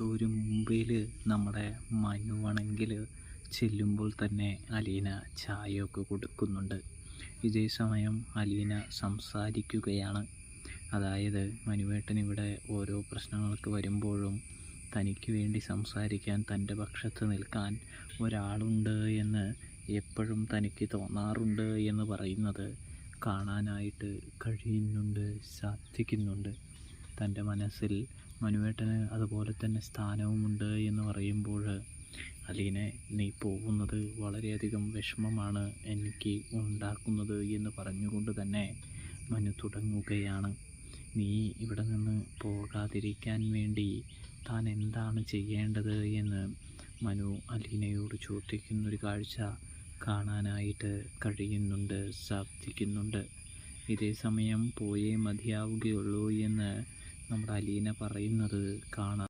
ഒരു മുമ്പിൽ നമ്മുടെ മനുവാണെങ്കിൽ ചെല്ലുമ്പോൾ തന്നെ അലീന ചായയൊക്കെ കൊടുക്കുന്നുണ്ട്. ഇതേ സമയം അലീന സംസാരിക്കുകയാണ്. അതായത് മനുവേട്ടൻ ഇവിടെ ഓരോ പ്രശ്നങ്ങൾക്ക് വരുമ്പോഴും തനിക്ക് വേണ്ടി സംസാരിക്കാൻ, തൻ്റെ പക്ഷത്ത് നിൽക്കാൻ ഒരാളുണ്ട് എന്ന് എപ്പോഴും തനിക്ക് തോന്നാറുണ്ട് എന്ന് പറയുന്നത് കാണാനായിട്ട് കഴിയുന്നുണ്ട്, സാധിക്കുന്നുണ്ട്. തൻ്റെ മനസ്സിൽ മനുവേട്ടന് അതുപോലെ തന്നെ സ്ഥാനവുമുണ്ട് എന്ന് പറയുമ്പോൾ അലീനെ, നീ പോകുന്നത് വളരെയധികം വിഷമമാണ് എനിക്ക് ഉണ്ടാക്കുന്നത് എന്ന് പറഞ്ഞുകൊണ്ട് തന്നെ മനു തുടങ്ങുകയാണ്. നീ ഇവിടെ നിന്ന് പോകാതിരിക്കാൻ വേണ്ടി താൻ എന്താണ് ചെയ്യേണ്ടത് എന്ന് മനു അലീനയോട് ചോദിക്കുന്നൊരു കാഴ്ച കാണാനായിട്ട് കഴിയുന്നുണ്ട്, സാധിക്കുന്നുണ്ട്. ഇതേ സമയം പോയേ മതിയാവുകയുള്ളൂ എന്ന് നമ്മുടെ അലീന പറയുന്നത് കാണാം.